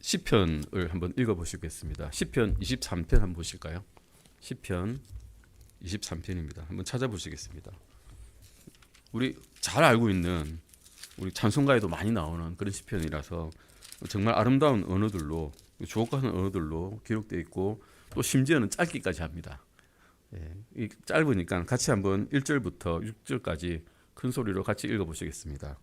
시편을 한번 읽어보시겠습니다. 시편 23편 한번 보실까요? 시편 23편입니다. 한번 찾아보시겠습니다. 우리 잘 알고 있는 우리 찬송가에도 많이 나오는 그런 시편이라서 정말 아름다운 언어들로 주옥같은 언어들로 기록되어 있고 또 심지어는 짧기까지 합니다. 이 짧으니까 같이 한번 1절부터 6절까지 큰 소리로 같이 읽어보시겠습니다.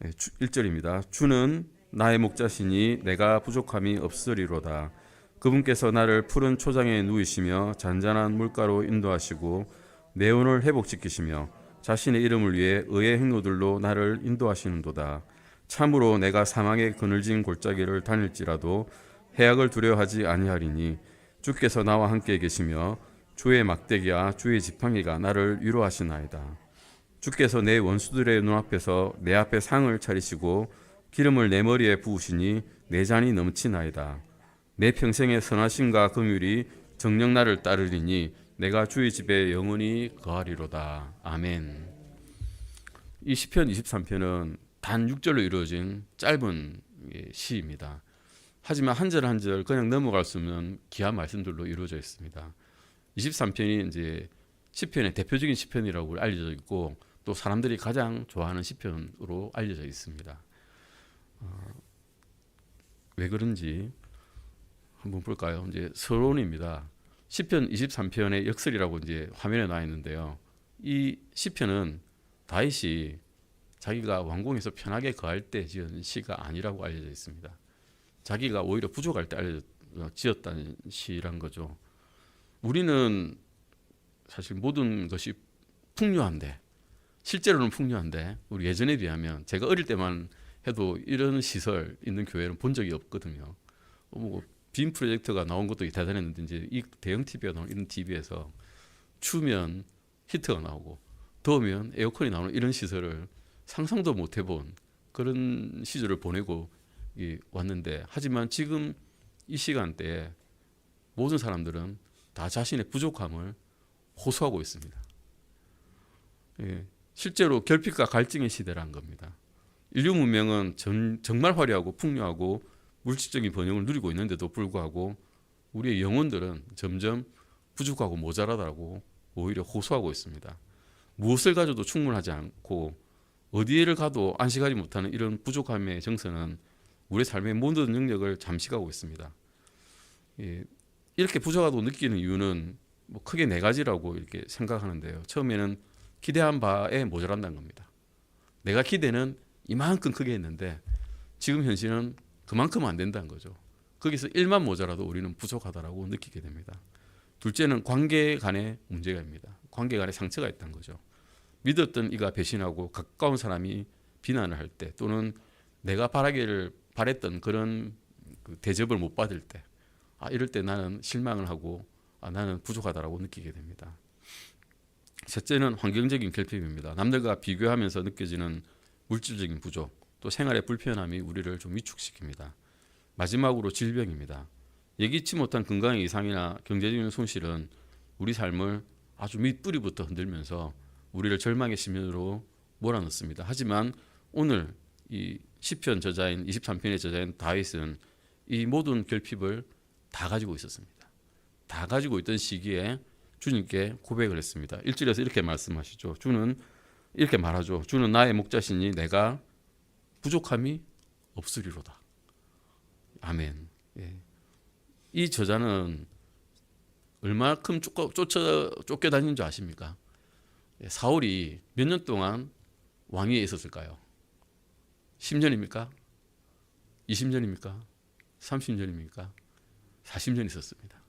1절입니다. 주는 나의 목자시니 내가 부족함이 없으리로다. 그분께서 나를 푸른 초장에 누이시며 잔잔한 물가로 인도하시고 내 혼을 회복시키시며 자신의 이름을 위해 의의 행로들로 나를 인도하시는도다. 참으로 내가 사망의 그늘진 골짜기를 다닐지라도 해악을 두려워하지 아니하리니 주께서 나와 함께 계시며 주의 막대기와 주의 지팡이가 나를 위로하시나이다. 주께서 내 원수들의 눈앞에서 내 앞에 상을 차리시고 기름을 내 머리에 부으시니 내 잔이 넘치나이다. 내 평생의 선하심과 긍휼이 정녕 나를 따르리니 내가 주의 집에 영원히 거하리로다. 아멘. 이 시편 23편은 단 6절로 이루어진 짧은 시입니다. 하지만 한 절 한 절 그냥 넘어갈 수 없는 귀한 말씀들로 이루어져 있습니다. 23편이 이제 시편의 대표적인 시편이라고 알려져 있고 또 사람들이 가장 좋아하는 시편으로 알려져 있습니다. 왜 그런지 한번 볼까요? 이제 서론입니다. 시편 23편의 역설이라고 이제 화면에 나와 있는데요. 이 시편은 다윗이 자기가 왕궁에서 편하게 거할 때 지은 시가 아니라고 알려져 있습니다. 자기가 오히려 부족할 때 지었다는 시란 거죠. 우리는 사실 모든 것이 풍요한데, 실제로는 풍요한데 우리 예전에 비하면 제가 어릴 때만 해도 이런 시설 있는 교회는 본 적이 없거든요. 빔 프로젝터가 나온 것도 대단했는데 이제 이 대형 TV가 나오는 이런 TV에서 추우면 히터가 나오고 더우면 에어컨이 나오는 이런 시설을 상상도 못 해본 그런 시절을 보내고 왔는데, 하지만 지금 이 시간대에 모든 사람들은 다 자신의 부족함을 호소하고 있습니다. 실제로 결핍과 갈증의 시대라는 겁니다. 인류 문명은 정말 화려하고 풍요하고 물질적인 번영을 누리고 있는데도 불구하고 우리의 영혼들은 점점 부족하고 모자라다고 오히려 호소하고 있습니다. 무엇을 가져도 충분하지 않고 어디를 가도 안식하지 못하는 이런 부족함의 정서는 우리의 삶의 모든 능력을 잠식하고 있습니다. 이렇게 부족하다고 느끼는 이유는 크게 네 가지라고 이렇게 생각하는데요. 처음에는 기대한 바에 모자란다는 겁니다. 내가 기대는 이만큼 크게 했는데 지금 현실은 그만큼 안 된다는 거죠. 거기서 1만 모자라도 우리는 부족하다라고 느끼게 됩니다. 둘째는 관계 간의 문제입니다. 관계 간의 상처가 있다는 거죠. 믿었던 이가 배신하고 가까운 사람이 비난을 할 때, 또는 내가 바라기를 바랬던 그런 대접을 못 받을 때, 이럴 때 나는 실망을 하고 나는 부족하다라고 느끼게 됩니다. 셋째는 환경적인 결핍입니다. 남들과 비교하면서 느껴지는 물질적인 부족, 또 생활의 불편함이 우리를 좀 위축시킵니다. 마지막으로 질병입니다. 예기치 못한 건강의 이상이나 경제적인 손실은 우리 삶을 아주 밑뿌리부터 흔들면서 우리를 절망의 심연으로 몰아넣습니다. 하지만 오늘 이 시편 저자인 23편의 저자인 다윗은 이 모든 결핍을 다 가지고 있었습니다. 다 가지고 있던 시기에 주님께 고백을 했습니다. 1절에서 이렇게 말씀하시죠. 주는 이렇게 말하죠. 주는 나의 목자시니 내가 부족함이 없으리로다. 아멘. 이 저자는 얼마큼 쫓겨다니는 줄 아십니까? 사울이 몇 년 동안 왕위에 있었을까요? 10년입니까? 20년입니까? 30년입니까? 40년 있었습니다.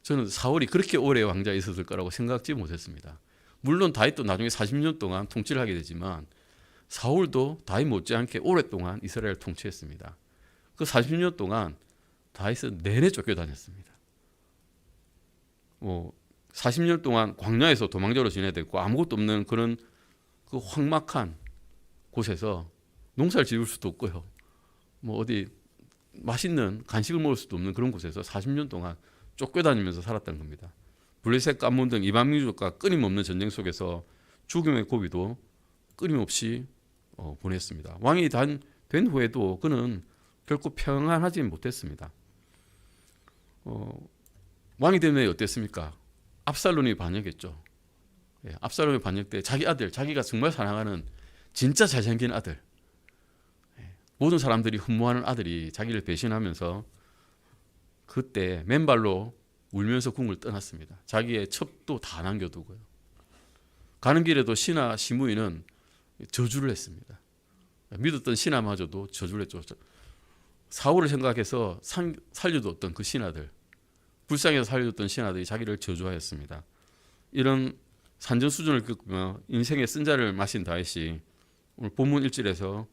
저는 사울이 그렇게 오래 왕자에 있었을 거라고 생각지 못했습니다. 물론 다윗도 나중에 40년 동안 통치를 하게 되지만 사울도 다윗 못지않게 오랫동안 이스라엘을 통치했습니다. 그 40년 동안 다윗은 내내 쫓겨다녔습니다. 40년 동안 광야에서 도망자로 지내야 됐고 아무것도 없는 그런 그 황막한 곳에서 농사를 지을 수도 없고요. 어디 맛있는 간식을 먹을 수도 없는 그런 곳에서 40년 동안 쫓겨다니면서 살았다는 겁니다. 블레셋 가문 등 이방 민족과 끊임없는 전쟁 속에서 죽음의 고비도 끊임없이 보냈습니다. 왕이 된 후에도 그는 결코 평안하지 못했습니다. 왕이 되면 어땠습니까? 압살롬이 반역했죠. 예, 압살롬이 반역 때 자기 아들, 자기가 정말 사랑하는 진짜 잘생긴 아들, 모든 사람들이 흠모하는 아들이 자기를 배신하면서 그때 맨발로 울면서 궁을 떠났습니다. 자기의 첩도 다 남겨두고요. 가는 길에도 신하 시므이는 저주를 했습니다. 믿었던 신하마저도 저주를 했죠. 사울을 생각해서 살려줬던 그 신하들, 불쌍해서 살려줬던 신하들이 자기를 저주하였습니다. 이런 산전수전을 겪으며 인생의 쓴자를 마신 다윗이 오늘 본문 1절에서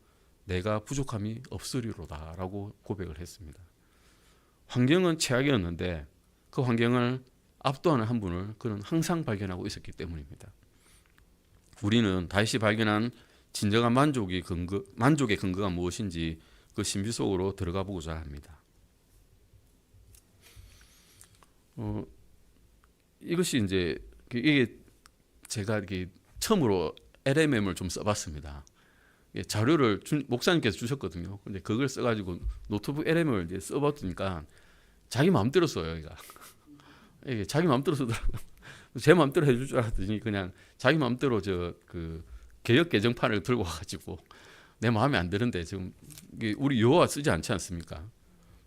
내가 부족함이 없으리로다 라고 고백을 했습니다. 환경은 최악이었는데 그 환경을 압도하는 한 분을 그는 항상 발견하고 있었기 때문입니다. 우리는 다윗이 발견한 진정한 만족의 근거가 무엇인지 그 신비 속으로 들어가 보고자 합니다. 이것이 이제 이게 제가 이렇게 처음으로 LMM을 좀 써봤습니다. 자료를 목사님께서 주셨거든요. 근데 그걸 써가지고 노트북 LMM을 이제 써봤으니까 자기 마음대로 써요. 이게 자기 마음대로 쓰더라고요. 제 마음대로 해줄 줄 알았더니 그냥 자기 마음대로 그 개역 개정판을 들고 와가지고 내 마음에 안 드는데 지금 우리 여호와 쓰지 않지 않습니까?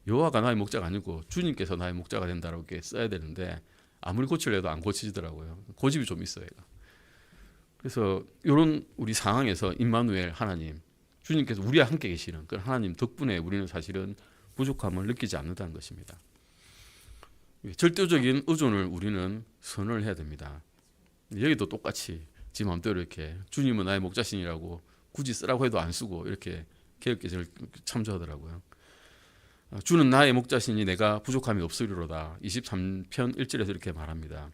여호와가 나의 목자가 아니고 주님께서 나의 목자가 된다라고 이렇게 써야 되는데 아무리 고치려도 안 고치더라고요. 고집이 좀 있어요. 그래서 이런 우리 상황에서 임마누엘 하나님, 주님께서 우리와 함께 계시는 그 하나님 덕분에 우리는 사실은 부족함을 느끼지 않는다는 것입니다. 절대적인 의존을 우리는 선언을 해야 됩니다. 여기도 똑같이 지 마음대로 이렇게 주님은 나의 목자신이라고 굳이 쓰라고 해도 안 쓰고 이렇게 개혁개정을 참조하더라고요. 주는 나의 목자신이 내가 부족함이 없으리로다. 23편 1절에서 이렇게 말합니다.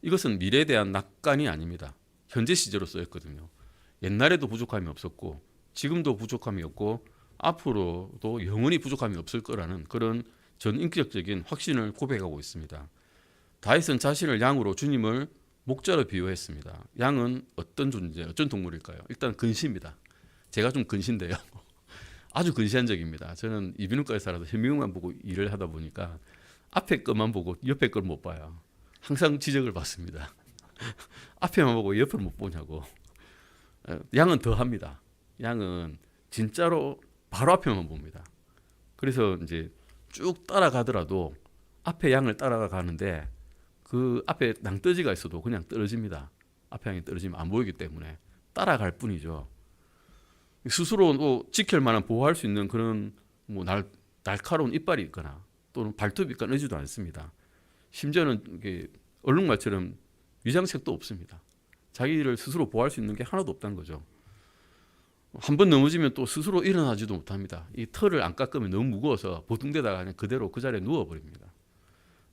이것은 미래에 대한 낙관이 아닙니다. 현재 시제로 쓰였거든요. 옛날에도 부족함이 없었고 지금도 부족함이 없고 앞으로도 영원히 부족함이 없을 거라는 그런 전인격적인 확신을 고백하고 있습니다. 다윗은 자신을 양으로 주님을 목자로 비유했습니다. 양은 어떤 존재, 어떤 동물일까요? 일단 근시입니다. 제가 좀 근시인데요. 아주 근시한 적입니다. 저는 이비인후과에 살아서 현미경만 보고 일을 하다 보니까 앞에 것만 보고 옆에 걸 못 봐요. 항상 지적을 받습니다. 앞에만 보고 옆을 못 보냐고. 양은 더 합니다. 양은 진짜로 바로 앞에만 봅니다. 그래서 이제 쭉 따라가더라도 앞에 양을 따라가는데 그 앞에 낭떠지가 있어도 그냥 떨어집니다. 앞에 양이 떨어지면 안 보이기 때문에 따라갈 뿐이죠. 스스로 지킬 만한 보호할 수 있는 그런 날카로운 이빨이 있거나 또는 발톱이 끊어지도 않습니다. 심지어는 이게 얼룩말처럼 위장색도 없습니다. 자기를 스스로 보호할 수 있는 게 하나도 없다는 거죠. 한 번 넘어지면 또 스스로 일어나지도 못합니다. 이 털을 안 깎으면 너무 무거워서 보통대다가 그냥 그대로 그 자리에 누워버립니다.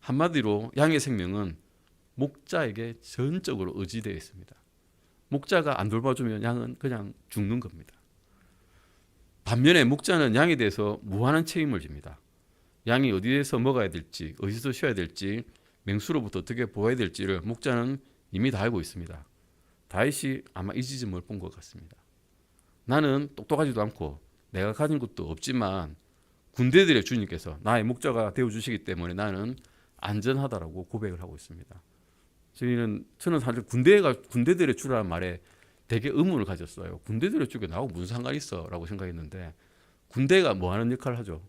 한마디로 양의 생명은 목자에게 전적으로 의지되어 있습니다. 목자가 안 돌봐주면 양은 그냥 죽는 겁니다. 반면에 목자는 양에 대해서 무한한 책임을 집니다. 양이 어디에서 먹어야 될지, 어디서 쉬어야 될지, 맹수로부터 어떻게 보호해야 될지를 목자는 이미 다 알고 있습니다. 다윗이 아마 이 지점을 본 것 같습니다. 나는 똑똑하지도 않고 내가 가진 것도 없지만 군대들의 주님께서 나의 목자가 되어주시기 때문에 나는 안전하다라고 고백을 하고 있습니다. 저는 사실 군대들의 주라는 말에 되게 의문을 가졌어요. 군대들의 주가 나하고 무슨 상관이 있어? 라고 생각했는데 군대가 뭐 하는 역할을 하죠?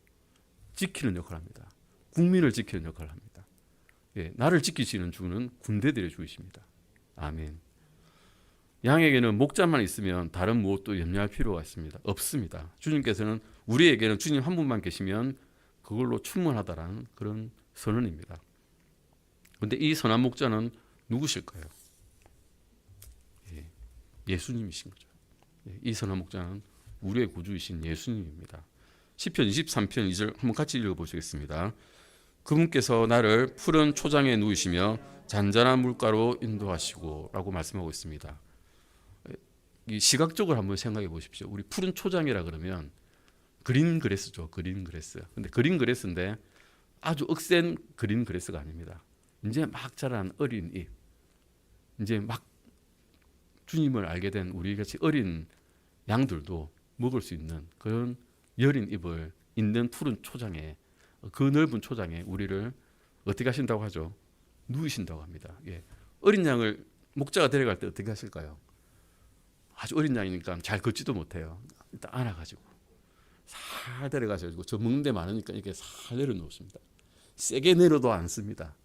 지키는 역할을 합니다. 국민을 지키는 역할을 합니다. 예, 나를 지키시는 주는 군대들의 주이십니다. 아멘. 양에게는 목자만 있으면 다른 무엇도 염려할 필요가 없습니다. 주님께서는 우리에게는 주님 한 분만 계시면 그걸로 충분하다라는 그런 선언입니다. 그런데 이 선한 목자는 누구실까요? 예수님이신 거죠. 이 선한 목자는 우리의 구주이신 예수님입니다. 시편 23편 2절 한번 같이 읽어보시겠습니다. 그분께서 나를 푸른 초장에 누이시며 잔잔한 물가로 인도하시고 라고 말씀하고 있습니다. 이 시각적으로 한번 생각해 보십시오. 우리 푸른 초장이라 그러면 그린 그래스죠. 그린 그래스. 근데 그린 그래스인데 아주 억센 그린 그래스가 아닙니다. 이제 막 자란 어린 잎. 이제 막 주님을 알게 된 우리 같이 어린 양들도 먹을 수 있는 그런 여린 잎을 있는 푸른 초장에, 그 넓은 초장에 우리를 어떻게 하신다고 하죠? 누이신다고 합니다. 예. 어린 양을 목자가 데려갈 때 어떻게 하실까요? 아주 어린 양이니까 잘 걷지도 못해요. 일단 안아가지고 살 데려가셔가지고, 저 먹는 데 많으니까 이렇게 살 내려놓습니다. 세게 내려도 안 씁니다.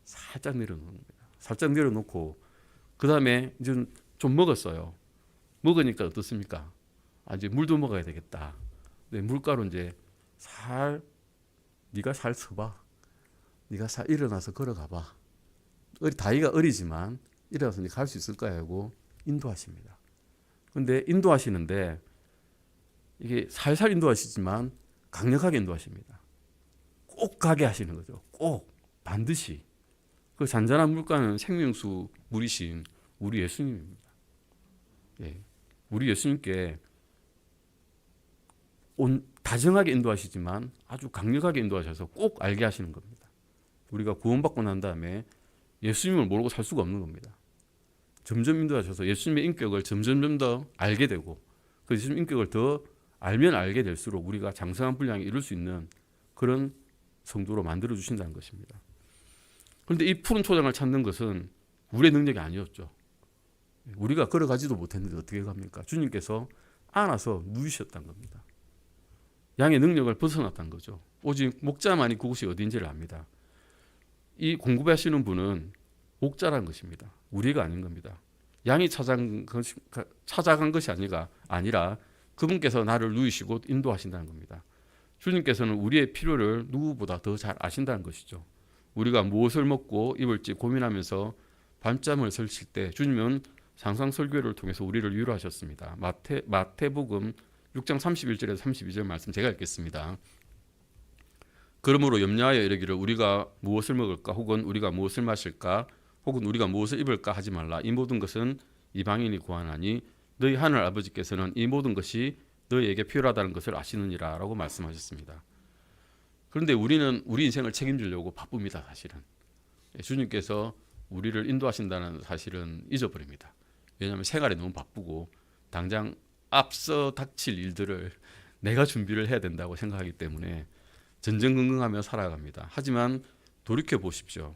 살짝 내려놓는 겁니다. 살짝 내려놓고 그 다음에 이제 좀 먹었어요. 먹으니까 어떻습니까? 이제 물도 먹어야 되겠다. 네, 물가로 이제 네가 살 서봐. 네가 살 일어나서 걸어가봐. 다이가 어리지만 일어나서 갈 수 있을 거야 하고 인도하십니다. 근데 인도하시는데 이게 살살 인도하시지만 강력하게 인도하십니다. 꼭 가게 하시는 거죠. 꼭 반드시. 그 잔잔한 물가는 생명수 물이신 우리 예수님입니다. 예, 우리 예수님께 다정하게 인도하시지만 아주 강력하게 인도하셔서 꼭 알게 하시는 겁니다. 우리가 구원받고 난 다음에 예수님을 모르고 살 수가 없는 겁니다. 점점 인도하셔서 예수님의 인격을 점점 더 알게 되고, 그 예수님 인격을 더 알면 알게 될수록 우리가 장성한 분량을 이룰 수 있는 그런 성도로 만들어 주신다는 것입니다. 그런데 이 푸른 초장을 찾는 것은 우리의 능력이 아니었죠. 우리가 걸어가지도 못했는데 어떻게 갑니까? 주님께서 안아서 누이셨다는 겁니다. 양의 능력을 벗어났다는 거죠. 오직 목자만이 그곳이 어딘지를 압니다. 이 공급하시는 분은 목자라는 것입니다. 우리가 아닌 겁니다. 양이 찾아간 것이 아니라 그분께서 나를 누이시고 인도하신다는 겁니다. 주님께서는 우리의 필요를 누구보다 더 잘 아신다는 것이죠. 우리가 무엇을 먹고 입을지 고민하면서 밤잠을 설칠 때 주님은 상상설교를 통해서 우리를 위로하셨습니다. 마태복음 6장 31절에서 32절 말씀 제가 읽겠습니다. 그러므로 염려하여 이르기를 우리가 무엇을 먹을까, 혹은 우리가 무엇을 마실까, 혹은 우리가 무엇을 입을까 하지 말라. 이 모든 것은 이방인이 구하나니 너희 하늘 아버지께서는 이 모든 것이 너희에게 필요하다는 것을 아시느니라 라고 말씀하셨습니다. 그런데 우리는 우리 인생을 책임지려고 바쁩니다. 사실은 주님께서 우리를 인도하신다는 사실은 잊어버립니다. 왜냐하면 생활에 너무 바쁘고 당장 앞서 닥칠 일들을 내가 준비를 해야 된다고 생각하기 때문에 전전긍긍하며 살아갑니다. 하지만 돌이켜 보십시오.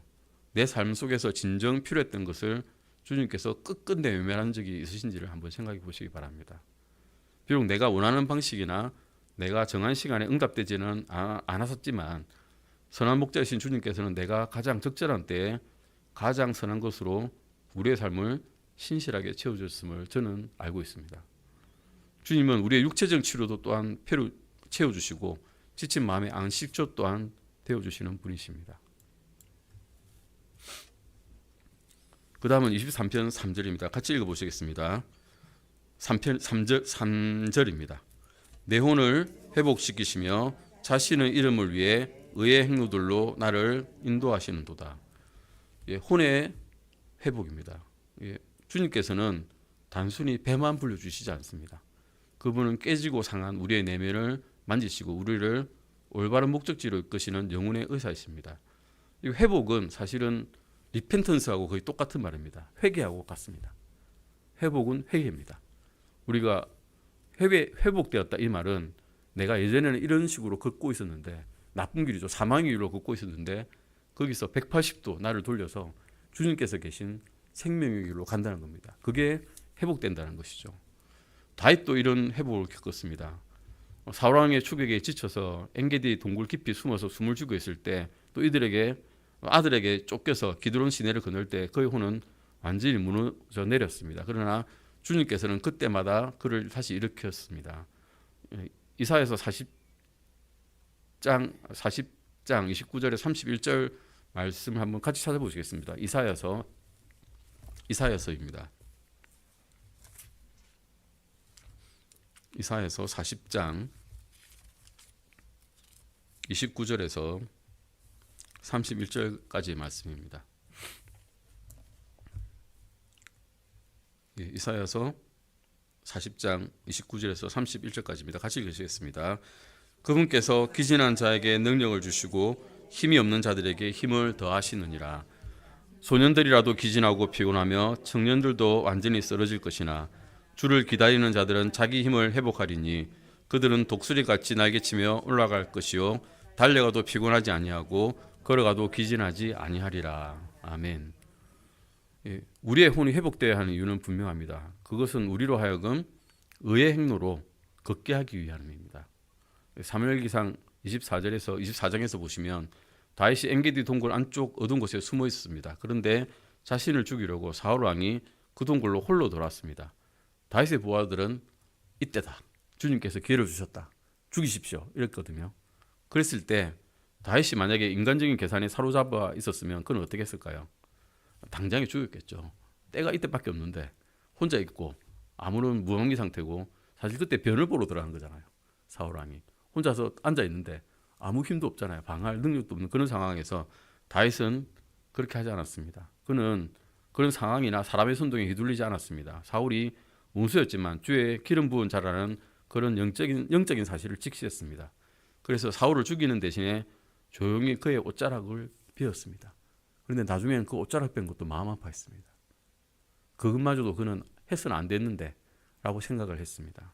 내 삶 속에서 진정 필요했던 것을 주님께서 끝끝내 외면한 적이 있으신지를 한번 생각해 보시기 바랍니다. 비록 내가 원하는 방식이나 내가 정한 시간에 응답되지는 않았었지만 선한 목자이신 주님께서는 내가 가장 적절한 때에 가장 선한 것으로 우리의 삶을 신실하게 채워주셨음을 저는 알고 있습니다. 주님은 우리의 육체적 치료도 또한 필요 채워주시고 지친 마음의 안식처 또한 되어주시는 분이십니다. 그 다음은 23편 3절입니다. 같이 읽어보시겠습니다. 3절입니다. 내 혼을 회복시키시며 자신의 이름을 위해 의의 행로들로 나를 인도하시는도다. 예, 혼의 회복입니다. 예, 주님께서는 단순히 배만 불려주시지 않습니다. 그분은 깨지고 상한 우리의 내면을 만지시고 우리를 올바른 목적지로 이끄시는 영혼의 의사이십니다. 이 회복은 사실은 리펜턴스하고 거의 똑같은 말입니다. 회개하고 같습니다. 회복은 회개입니다. 우리가 회복되었다 이 말은 내가 예전에는 이런 식으로 걷고 있었는데 나쁜 길이죠. 사망의 길로 걷고 있었는데 거기서 180도 나를 돌려서 주님께서 계신 생명의 길로 간다는 겁니다. 그게 회복된다는 것이죠. 다윗도 이런 회복을 겪었습니다. 사울왕의 추격에 지쳐서 엔게디 동굴 깊이 숨어서 숨을 쉬고 있을 때 또 아들에게 쫓겨서 기드론 시내를 건널 때 그의 혼은 완전히 무너져 내렸습니다. 그러나 주님께서는 그때마다 그를 다시 일으켰습니다. 이사야서 40장 29절에 31절 말씀을 한번 같이 찾아보시겠습니다. 이사야서입니다. 이사야서 40장 29절에서 31절까지의 말씀입니다. 예, 이사야서 40장 29절에서 31절까지입니다. 같이 읽으시겠습니다. 그분께서 기진한 자에게 능력을 주시고 힘이 없는 자들에게 힘을 더하시느니라. 소년들이라도 기진하고 피곤하며 청년들도 완전히 쓰러질 것이나 주를 기다리는 자들은 자기 힘을 회복하리니 그들은 독수리같이 날개치며 올라갈 것이요 달려가도 피곤하지 아니하고 걸어가도 기진하지 아니하리라. 아멘. 우리의 혼이 회복되어야 하는 이유는 분명합니다. 그것은 우리로 하여금 의의 행로로 걷게 하기 위함입니다. 사무엘기상 24장에서 보시면 다윗이 엔게디 동굴 안쪽 어두운 곳에 숨어 있었습니다. 그런데 자신을 죽이려고 사울 왕이 그 동굴로 홀로 돌아왔습니다. 다윗의 부하들은 이때다. 주님께서 기회를 주셨다. 죽이십시오. 이랬거든요. 그랬을 때 다윗이 만약에 인간적인 계산에 사로잡아 있었으면 그는 어떻게 했을까요? 당장에 죽였겠죠. 때가 이때밖에 없는데 혼자 있고 아무런 무방비 상태고 사실 그때 변을 보러 들어간 거잖아요. 사울 왕이 혼자서 앉아 있는데 아무 힘도 없잖아요. 방할 능력도 없는 그런 상황에서 다윗은 그렇게 하지 않았습니다. 그는 그런 상황이나 사람의 선동에 휘둘리지 않았습니다. 사울이 원수였지만 주의 기름 부은 자라는 그런 영적인 사실을 직시했습니다. 그래서 사울을 죽이는 대신에 조용히 그의 옷자락을 베었습니다. 그런데 나중에는 그 옷자락 뺀 것도 마음 아파했습니다. 그것마저도 그는 해서는 안 됐는데 라고 생각을 했습니다.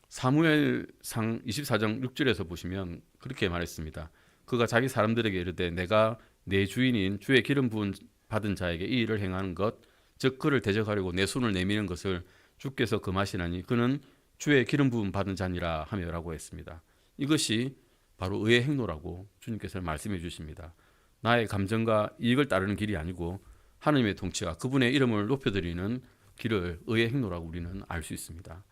사무엘상 24장 6절에서 보시면 그렇게 말했습니다. 그가 자기 사람들에게 이르되 내가 내 주인인 주의 기름 부은 받은 자에게 이 일을 행하는 것 즉 그를 대적하려고 내 손을 내미는 것을 주께서 금하시나니 그는 주의 기름 부음 받은 자니라 하며라고 했습니다. 이것이 바로 의의 행로라고 주님께서 말씀해 주십니다. 나의 감정과 이익을 따르는 길이 아니고 하나님의 통치와 그분의 이름을 높여드리는 길을 의의 행로라고 우리는 알 수 있습니다.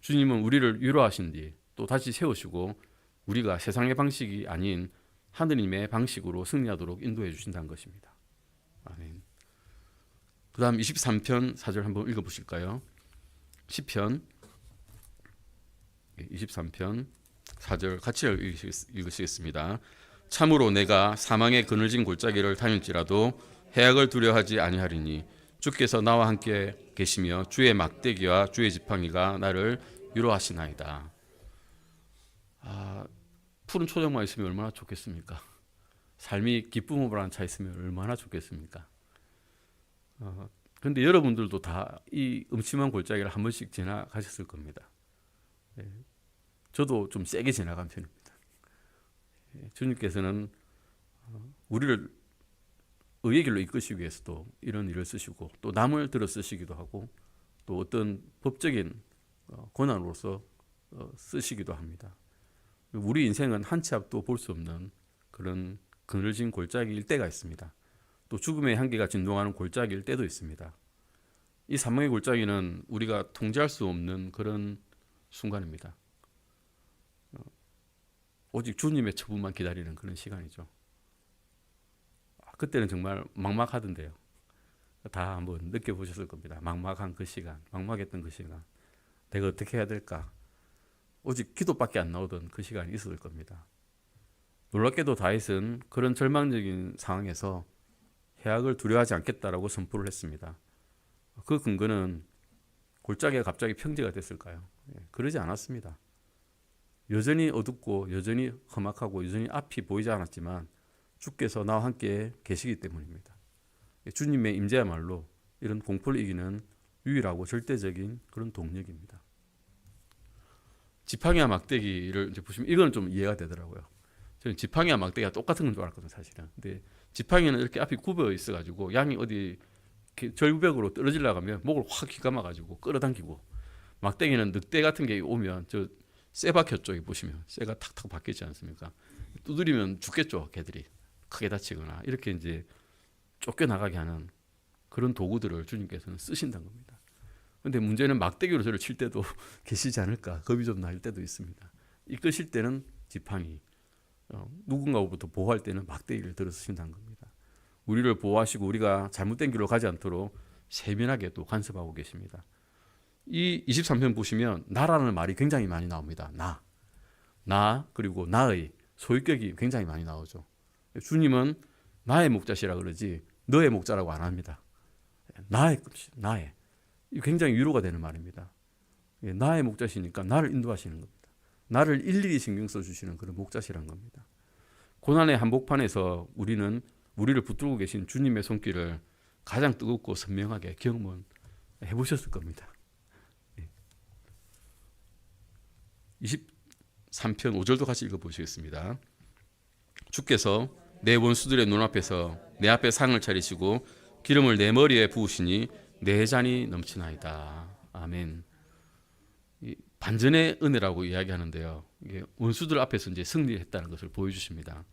주님은 우리를 위로하신 뒤 또 다시 세우시고 우리가 세상의 방식이 아닌 하느님의 방식으로 승리하도록 인도해 주신다는 것입니다. 아멘. 그 다음 23편 4절 한번 읽어보실까요? 시편 23편 4절 같이 읽으시겠습니다. 참으로 내가 사망의 그늘진 골짜기를 다닐지라도 해악을 두려워하지 아니하리니 주께서 나와 함께 계시며 주의 막대기와 주의 지팡이가 나를 위로하시나이다. 푸른 초장만 있으면 얼마나 좋겠습니까? 삶이 기쁨으로 차 있으면 얼마나 좋겠습니까? 그런데 여러분들도 다 이 음침한 골짜기를 한 번씩 지나가셨을 겁니다. 저도 좀 세게 지나간 편입니다. 주님께서는 우리를 의의 길로 이끄시기 위해서도 이런 일을 쓰시고 또 남을 들어 쓰시기도 하고 또 어떤 법적인 권한으로서 쓰시기도 합니다. 우리 인생은 한 치 앞도 볼 수 없는 그런 그늘진 골짜기일 때가 있습니다. 또 죽음의 향기가 진동하는 골짜기일 때도 있습니다. 이 사망의 골짜기는 우리가 통제할 수 없는 그런 순간입니다. 오직 주님의 처분만 기다리는 그런 시간이죠. 그때는 정말 막막하던데요. 다 한번 느껴보셨을 겁니다. 막막한 그 시간, 막막했던 그 시간. 내가 어떻게 해야 될까? 오직 기도밖에 안 나오던 그 시간이 있었을 겁니다. 놀랍게도 다윗은 그런 절망적인 상황에서 해악을 두려워하지 않겠다라고 선포를 했습니다. 그 근거는 골짜기가 갑자기 평지가 됐을까요? 그러지 않았습니다. 여전히 어둡고 여전히 험악하고 여전히 앞이 보이지 않았지만 주께서 나와 함께 계시기 때문입니다. 주님의 임재야말로 이런 공포를 이기는 유일하고 절대적인 그런 동력입니다. 지팡이와 막대기를 이제 보시면 이건 좀 이해가 되더라고요. 저는 지팡이와 막대기가 똑같은 건 줄 알았거든요, 사실은. 근데 지팡이는 이렇게 앞이 굽어 있어가지고 양이 어디 절벽으로 떨어지려고 하면 목을 확 휘감아가지고 끌어당기고, 막대기는 늑대 같은 게 오면 저 쇠 박혀 쪽에 보시면 쇠가 탁탁 박히지 않습니까? 두드리면 죽겠죠, 개들이. 크게 다치거나 이렇게 이제 쫓겨나가게 하는 그런 도구들을 주님께서는 쓰신다는 겁니다. 그런데 문제는 막대기로 저를 칠 때도 계시지 않을까 겁이 좀 날 때도 있습니다. 이끄실 때는 지팡이, 누군가로부터 보호할 때는 막대기를 들어 쓰신다는 겁니다. 우리를 보호하시고 우리가 잘못된 길로 가지 않도록 세밀하게 또 간섭하고 계십니다. 이 23편 보시면 나라는 말이 굉장히 많이 나옵니다. 나 그리고 나의 소유격이 굉장히 많이 나오죠. 주님은 나의 목자시라 그러지 너의 목자라고 안 합니다. 나의 이 굉장히 위로가 되는 말입니다. 나의 목자시니까 나를 인도하시는 겁니다. 나를 일일이 신경 써주시는 그런 목자시란 겁니다. 고난의 한복판에서 우리는 우리를 붙들고 계신 주님의 손길을 가장 뜨겁고 선명하게 경험해 보셨을 겁니다. 23편 5절도 같이 읽어보시겠습니다. 주께서 내 원수들의 눈앞에서 내 앞에 상을 차리시고 기름을 내 머리에 부으시니 내 잔이 넘치나이다. 아멘. 반전의 은혜라고 이야기하는데요. 이게 원수들 앞에서 이제 승리했다는 것을 보여주십니다.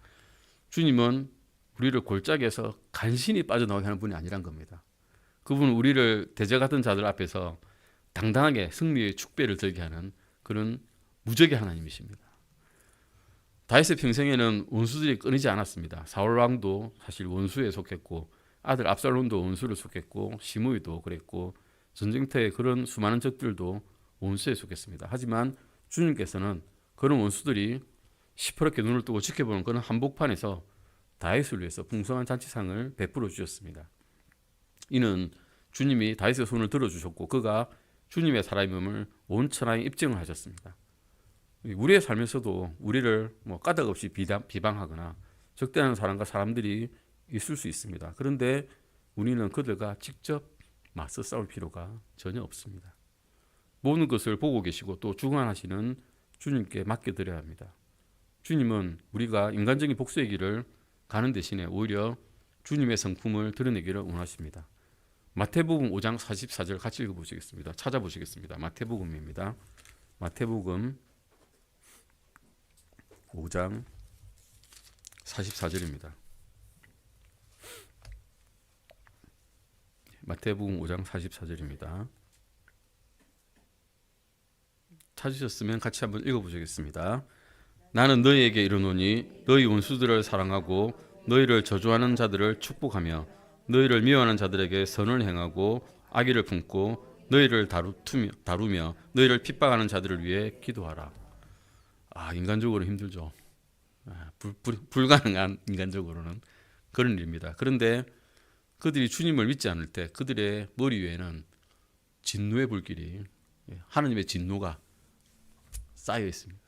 주님은 우리를 골짜기에서 간신히 빠져나오게 하는 분이 아니란 겁니다. 그분은 우리를 대적하던 자들 앞에서 당당하게 승리의 축배를 들게 하는 그런 무적의 하나님이십니다. 다윗의 평생에는 원수들이 끊이지 않았습니다. 사울 왕도 사실 원수에 속했고 아들 압살롬도 원수를 속했고 시므이도 그랬고 전쟁터에 그런 수많은 적들도 원수에 속했습니다. 하지만 주님께서는 그런 원수들이 시퍼렇게 눈을 뜨고 지켜보는 그런 한복판에서 다윗을 위해서 풍성한 잔치상을 베풀어 주셨습니다. 이는 주님이 다윗의 손을 들어주셨고 그가 주님의 사람임을 온 천하에 입증을 하셨습니다. 우리의 삶에서도 우리를 까닭 없이 비방하거나 적대하는 사람과 사람들이 있을 수 있습니다. 그런데 우리는 그들과 직접 맞서 싸울 필요가 전혀 없습니다. 모든 것을 보고 계시고 또 주관하시는 주님께 맡겨드려야 합니다. 주님은 우리가 인간적인 복수의 길을 가는 대신에 오히려 주님의 성품을 드러내기를 원하십니다. 마태복음 5장 44절 같이 읽어보시겠습니다. 찾아보시겠습니다. 마태복음입니다. 마태복음 5장 44절입니다. 마태복음 5장 44절입니다. 찾으셨으면 같이 한번 읽어보시겠습니다. 나는 너희에게 이르노니 너희 원수들을 사랑하고 너희를 저주하는 자들을 축복하며 너희를 미워하는 자들에게 선을 행하고 악의를 품고 너희를 다루며 너희를 핍박하는 자들을 위해 기도하라. 인간적으로 힘들죠. 불가능한 인간적으로는 그런 일입니다. 그런데 그들이 주님을 믿지 않을 때 그들의 머리 위에는 진노의 불길이 하나님의 진노가 쌓여 있습니다.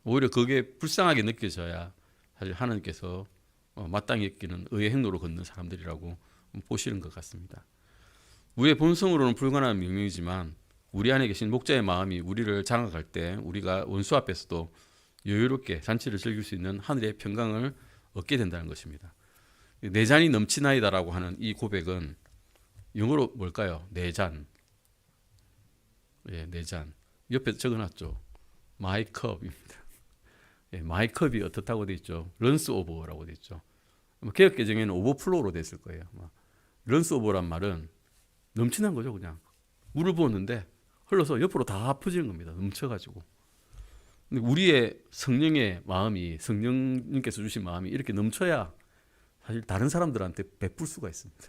오히려 그게 불쌍하게 느껴져야 사실 하나님께서 마땅히 여기는 의의 행로로 걷는 사람들이라고 보시는 것 같습니다. 우리의 본성으로는 불가능한 명령이지만 우리 안에 계신 목자의 마음이 우리를 장악할 때 우리가 원수 앞에서도 여유롭게 잔치를 즐길 수 있는 하늘의 평강을 얻게 된다는 것입니다. 내 잔이 넘치나이다라고 하는 이 고백은 영어로 뭘까요? 내 잔. 내 잔. 옆에 적어놨죠. My cup입니다. My cup이 어떻다고 되어 있죠? runs over라고 되어 있죠. 개역 개정에는 overflow로 됐을 거예요. runs over란 말은 넘치는 거죠. 그냥 물을 부었는데 흘러서 옆으로 다 퍼지는 겁니다. 넘쳐가지고. 근데 우리의 성령의 마음이 성령님께서 주신 마음이 이렇게 넘쳐야 사실 다른 사람들한테 베풀 수가 있습니다.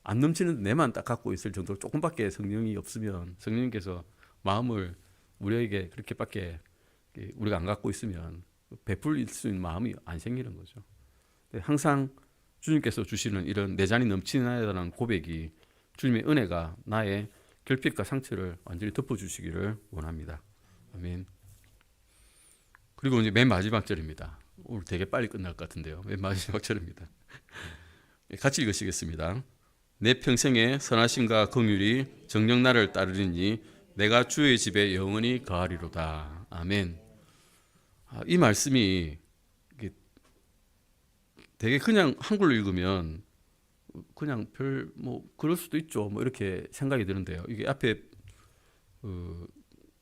안 넘치는 내만 딱 갖고 있을 정도로 조금밖에 성령이 없으면 성령님께서 마음을 우리에게 그렇게밖에 우리가 안 갖고 있으면 베풀 수 있는 마음이 안 생기는 거죠. 항상 주님께서 주시는 이런 내 잔이 넘치나이다라는 고백이 주님의 은혜가 나의 결핍과 상처를 완전히 덮어주시기를 원합니다. 아멘. 그리고 이제 맨 마지막 절입니다. 오늘 되게 빨리 끝날 것 같은데요. 맨 마지막 절입니다. 같이 읽으시겠습니다. 내 평생의 선하심과 긍휼이 정녕 나를 따르리니 내가 주의 집에 영원히 거하리로다. 아멘. 이 말씀이 되게 그냥 한글로 읽으면 그냥 그럴 수도 있죠. 이렇게 생각이 드는데요. 이게 앞에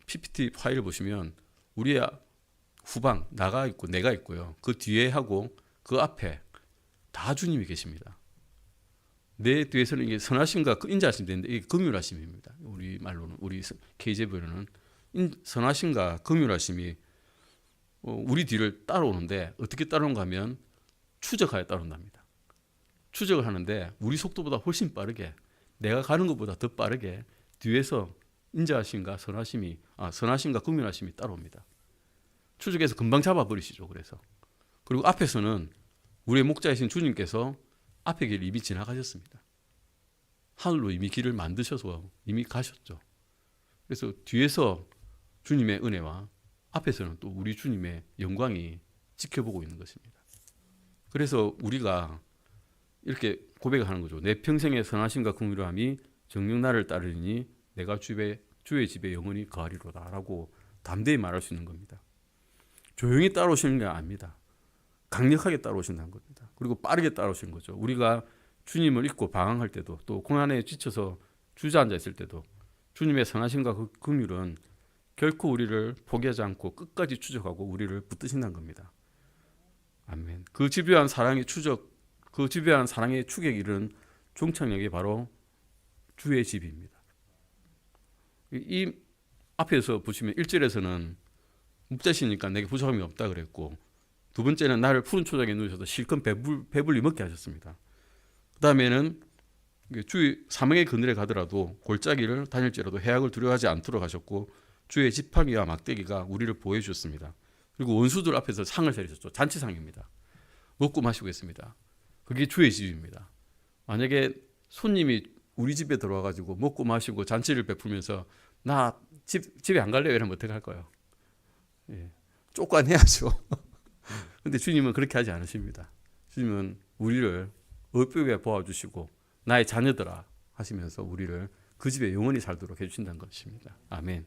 PPT 파일을 보시면 우리의 후방 나가 있고 내가 있고요. 그 뒤에 하고 그 앞에 다 주님이 계십니다. 내 뒤에서는 이게 선하심과 인자하심이 되는데 이게 긍휼하심입니다. 우리 말로는 우리 KJV로는 선하심과 긍휼하심이 우리 뒤를 따라오는데 어떻게 따라오는가 하면 추적하여 따라온답니다. 추적을 하는데 우리 속도보다 훨씬 빠르게 내가 가는 것보다 더 빠르게 뒤에서 인자하심과 선하심과 긍휼하심이 따라옵니다. 추적해서 금방 잡아버리시죠. 그리고 앞에서는 우리의 목자이신 주님께서 앞에 길 이미 지나가셨습니다. 하늘로 이미 길을 만드셔서 이미 가셨죠. 그래서 뒤에서 주님의 은혜와 앞에서는 또 우리 주님의 영광이 지켜보고 있는 것입니다. 그래서 우리가 이렇게 고백을 하는 거죠. 내 평생의 선하심과 긍휼함이 정녕 나를 따르니 내가 주의 집에 영원히 거하리로다 라고 담대히 말할 수 있는 겁니다. 조용히 따라오시는 게 아닙니다. 강력하게 따라오신다는 겁니다. 그리고 빠르게 따라오시는 거죠. 우리가 주님을 잊고 방황할 때도, 또 고난에 지쳐서 주저앉아 있을 때도 주님의 선하심과 그 긍휼은 결코 우리를 포기하지 않고 끝까지 추적하고 우리를 붙드신다는 겁니다. 아멘. 그 집요한 사랑의 추적, 그 집요한 사랑의 추격에 이르는 종착역이 바로 주의 집입니다. 이 앞에서 보시면 1절에서는 목자시니까 내게 부족함이 없다 그랬고, 두 번째는 나를 푸른 초장에 누우셔서 실컷 배불리 먹게 하셨습니다. 그 다음에는 주의 사망의 그늘에 가더라도 골짜기를 다닐지라도 해악을 두려워하지 않도록 하셨고, 주의 지팡이와 막대기가 우리를 보호해 주셨습니다. 그리고 원수들 앞에서 상을 차리셨죠. 잔치상입니다. 먹고 마시고 있습니다. 그게 주의 집입니다. 만약에 손님이 우리 집에 들어와가지고 먹고 마시고 잔치를 베풀면서 나 집에 안 갈래요 이러면 어떻게 할까요? 예, 쫓아내야죠. 근데 주님은 그렇게 하지 않으십니다. 주님은 우리를 의롭게 보아주시고 나의 자녀들아 하시면서 우리를 그 집에 영원히 살도록 해주신다는 것입니다. 아멘.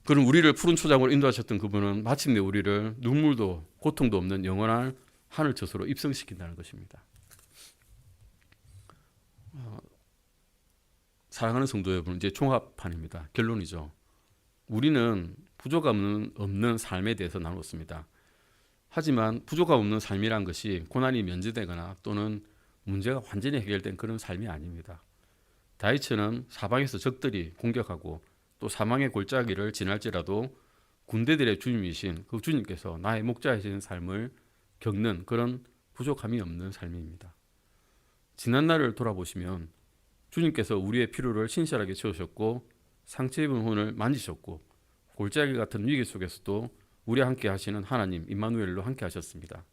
그럼 우리를 푸른 초장으로 인도하셨던 그분은 마침내 우리를 눈물도 고통도 없는 영원한 하늘 저수로 입성시킨다는 것입니다. 사랑하는 성도 여러분, 이제 종합판입니다. 결론이죠. 우리는 부족함 없는 삶에 대해서 나눴습니다. 하지만 부족함 없는 삶이란 것이 고난이 면제되거나 또는 문제가 완전히 해결된 그런 삶이 아닙니다. 다윗처럼 사방에서 적들이 공격하고 또 사망의 골짜기를 지날지라도 군대들의 주님이신 그 주님께서 나의 목자이신 삶을 겪는 그런 부족함이 없는 삶입니다. 지난 날을 돌아보시면 주님께서 우리의 필요를 신실하게 채우셨고 상처 입은 혼을 만지셨고 골짜기 같은 위기 속에서도 우리와 함께 하시는 하나님 임마누엘로 함께 하셨습니다.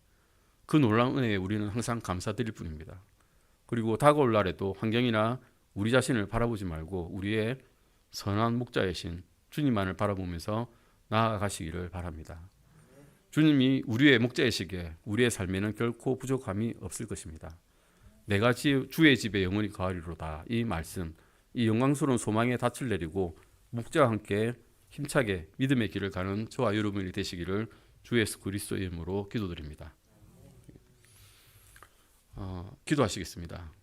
그 놀라운 은혜에 우리는 항상 감사드릴 뿐입니다. 그리고 다가올 날에도 환경이나 우리 자신을 바라보지 말고 우리의 선한 목자이신 주님만을 바라보면서 나아가시기를 바랍니다. 주님이 우리의 목자이시기에 우리의 삶에는 결코 부족함이 없을 것입니다. 내가 주의 집에 영원히 거하리로다. 이 말씀, 이 영광스러운 소망의 닻을 내리고 목자와 함께 힘차게 믿음의 길을 가는 저와 여러분이 되시기를 주 예수 그리스도의 이름으로 기도드립니다. 기도하시겠습니다.